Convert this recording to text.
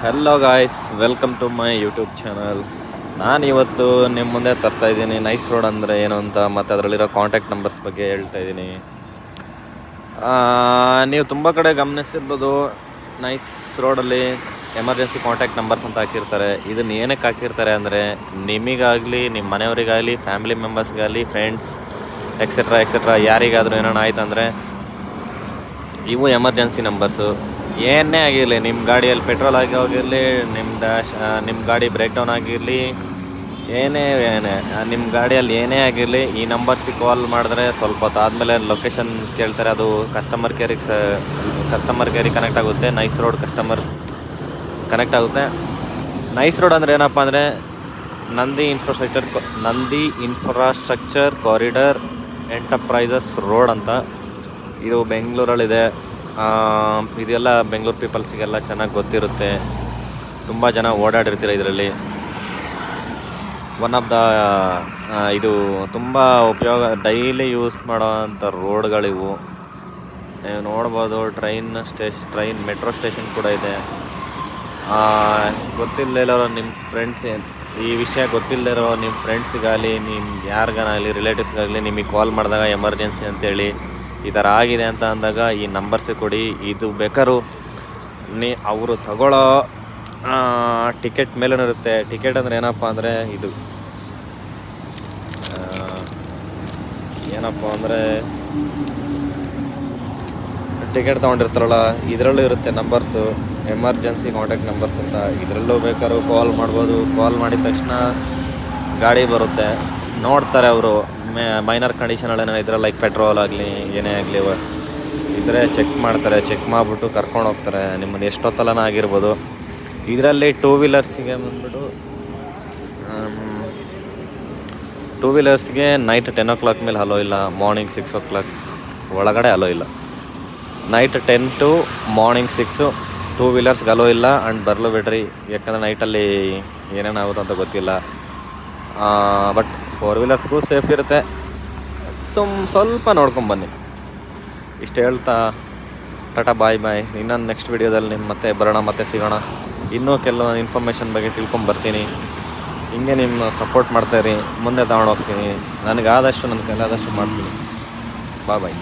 Hello guys, welcome to my YouTube channel. ನಾನಿವತ್ತು ನಿಮ್ಮ ಮುಂದೆ ತರ್ತಾ ಇದ್ದೀನಿ ನೈಸ್ ರೋಡ್ ಅಂದರೆ ಏನು ಅಂತ, ಮತ್ತು ಅದರಲ್ಲಿರೋ ಕಾಂಟ್ಯಾಕ್ಟ್ ನಂಬರ್ಸ್ ಬಗ್ಗೆ ಹೇಳ್ತಾ ಇದ್ದೀನಿ. ನೀವು ತುಂಬ ಕಡೆ ಗಮನಿಸಿರ್ಬೋದು, ನೈಸ್ ರೋಡಲ್ಲಿ ಎಮರ್ಜೆನ್ಸಿ ಕಾಂಟ್ಯಾಕ್ಟ್ ನಂಬರ್ಸ್ ಅಂತ ಹಾಕಿರ್ತಾರೆ. ಇದನ್ನು ಏನಕ್ಕೆ ಹಾಕಿರ್ತಾರೆ ಅಂದರೆ, ನಿಮಗಾಗಲಿ, ನಿಮ್ಮ ಮನೆಯವರಿಗಾಗಲಿ, ಫ್ಯಾಮಿಲಿ ಮೆಂಬರ್ಸ್ಗಾಗಲಿ, ಫ್ರೆಂಡ್ಸ್ ಎಕ್ಸೆಟ್ರಾ ಯಾರಿಗಾದರೂ ಏನಾರು ಆಯ್ತು ಅಂದರೆ ಇವು ಎಮರ್ಜೆನ್ಸಿ ನಂಬರ್ಸು. ಏನೇ ಆಗಿರಲಿ, ನಿಮ್ಮ ಗಾಡಿಯಲ್ಲಿ ಪೆಟ್ರೋಲ್ ಆಗಿ ಹೋಗಿರಲಿ, ನಿಮ್ಮ ಗಾಡಿ ಬ್ರೇಕ್ ಡೌನ್ ಆಗಿರಲಿ, ಏನೇ ನಿಮ್ಮ ಗಾಡಿಯಲ್ಲಿ ಏನೇ ಆಗಿರಲಿ, ಈ ನಂಬರ್ಸಿಗೆ ಕಾಲ್ ಮಾಡಿದ್ರೆ ಸ್ವಲ್ಪ ಹೊತ್ತು ಆದಮೇಲೆ ಲೊಕೇಶನ್ ಕೇಳ್ತಾರೆ. ಅದು ಕಸ್ಟಮರ್ ಕೇರಿಗೆ ಕನೆಕ್ಟ್ ಆಗುತ್ತೆ. ನೈಸ್ ರೋಡ್ ಕಸ್ಟಮರ್ ಕನೆಕ್ಟ್ ಆಗುತ್ತೆ. ನೈಸ್ ರೋಡ್ ಅಂದರೆ ಏನಪ್ಪ ಅಂದರೆ, Nandi infrastructure corridor enterprises road ಅಂತ. ಇದು ಬೆಂಗಳೂರಲ್ಲಿದೆ. ಇದೆಲ್ಲ ಬೆಂಗಳೂರು ಪೀಪಲ್ಸಿಗೆಲ್ಲ ಚೆನ್ನಾಗಿ ಗೊತ್ತಿರುತ್ತೆ. ತುಂಬ ಜನ ಓಡಾಡಿರ್ತೀರ ಇದರಲ್ಲಿ. ಒನ್ ಆಫ್ ದ ಇದು ತುಂಬ ಉಪಯೋಗ, ಡೈಲಿ ಯೂಸ್ ಮಾಡೋವಂಥ ರೋಡ್ಗಳಿವು. ನೀವು ನೋಡ್ಬೋದು, ಟ್ರೈನ್ ಮೆಟ್ರೋ ಸ್ಟೇಷನ್ ಕೂಡ ಇದೆ. ಗೊತ್ತಿಲ್ಲದಿರೋ ನಿಮ್ಮ ಫ್ರೆಂಡ್ಸ್, ಈ ವಿಷಯ ಗೊತ್ತಿಲ್ಲದಿರೋ ನಿಮ್ಮ ಫ್ರೆಂಡ್ಸಿಗಾಗಲಿ, ನಿಮ್ಮ ಯಾರಿಗಾಗಲಿ, ರಿಲೇಟಿವ್ಸ್ಗಾಗಲಿ ನಿಮಗೆ ಕಾಲ್ ಮಾಡಿದಾಗ ಎಮರ್ಜೆನ್ಸಿ ಅಂತೇಳಿ ಈ ಥರ ಆಗಿದೆ ಅಂತ ಅಂದಾಗ ಈ ನಂಬರ್ಸೇ ಕೊಡಿ. ಇದು ಬೇಕಾದ್ರೂ ಅವರು ತಗೊಳ್ಳೋ ಟಿಕೆಟ್ ಮೇಲೂ ಇರುತ್ತೆ. ಟಿಕೆಟ್ ಅಂದರೆ ಏನಪ್ಪ ಅಂದರೆ, ಇದು ಏನಪ್ಪ ಅಂದರೆ ಟಿಕೆಟ್ ತೊಗೊಂಡಿರ್ತಾರಲ್ಲ, ಇದರಲ್ಲೂ ಇರುತ್ತೆ ನಂಬರ್ಸು, ಎಮರ್ಜೆನ್ಸಿ ಕಾಂಟ್ಯಾಕ್ಟ್ ನಂಬರ್ಸ್ ಅಂತ. ಇದರಲ್ಲೂ ಬೇಕಾದ್ರೂ ಕಾಲ್ ಮಾಡ್ಬೋದು. ಕಾಲ್ ಮಾಡಿದ ತಕ್ಷಣ ಗಾಡಿ ಬರುತ್ತೆ. ನೋಡ್ತಾರೆ ಅವರು ಮೈನರ್ ಕಂಡೀಷನಲ್ಲಿ ಏನಾರು ಇದ್ರೆ, ಲೈಕ್ ಪೆಟ್ರೋಲ್ ಆಗಲಿ ಏನೇ ಆಗಲಿ ಇದ್ದರೆ ಚೆಕ್ ಮಾಡ್ತಾರೆ. ಚೆಕ್ ಮಾಡಿಬಿಟ್ಟು ಕರ್ಕೊಂಡು ಹೋಗ್ತಾರೆ. ನಿಮ್ಮನ್ನು ಎಷ್ಟೊತ್ತಲ್ಲನ ಆಗಿರ್ಬೋದು. ಇದರಲ್ಲಿ ಟೂ ವೀಲರ್ಸ್ಗೆ ನೈಟ್ 10 o'clock ಮೇಲೆ ಹಲೋ ಇಲ್ಲ. ಮಾರ್ನಿಂಗ್ 6 o'clock ಒಳಗಡೆ ಹಲೋ ಇಲ್ಲ. ನೈಟ್ 10 to ಮಾರ್ನಿಂಗ್ 6 ಟೂ ವೀಲರ್ಸ್ಗೆ ಹಲೋ ಇಲ್ಲ. ಆ್ಯಂಡ್ ಬರಲು ಬಿಡ್ರಿ, ಯಾಕಂದರೆ ನೈಟಲ್ಲಿ ಏನೇನಾಗುತ್ತೆ ಅಂತ ಗೊತ್ತಿಲ್ಲ. ಬಟ್ 4 ವೀಲರ್ಸ್ಗೂ ಸೇಫ್ ಇರುತ್ತೆ. ಸ್ವಲ್ಪ ನೋಡ್ಕೊಂಬನ್ನಿ. ಇಷ್ಟು ಹೇಳ್ತಾ ಟಾಟಾ ಬಾಯ್. ಇನ್ನೊಂದು ನೆಕ್ಸ್ಟ್ ವೀಡಿಯೋದಲ್ಲಿ ಮತ್ತೆ ಬರೋಣ, ಮತ್ತೆ ಸಿಗೋಣ. ಇನ್ನೂ ಕೆಲವೊಂದು ಇನ್ಫಾರ್ಮೇಷನ್ ಬಗ್ಗೆ ತಿಳ್ಕೊಂಬರ್ತೀನಿ. ಹಿಂಗೆ ನಿಮ್ಮ ಸಪೋರ್ಟ್ ಮಾಡ್ತಾಯಿರಿ, ಮುಂದೆ ತಗೊಂಡು ಹೋಗ್ತೀನಿ. ನನಗಾದಷ್ಟು, ನನ್ನ ಕೈಲಾದಷ್ಟು ಮಾಡ್ತೀನಿ. ಬಾಯ್.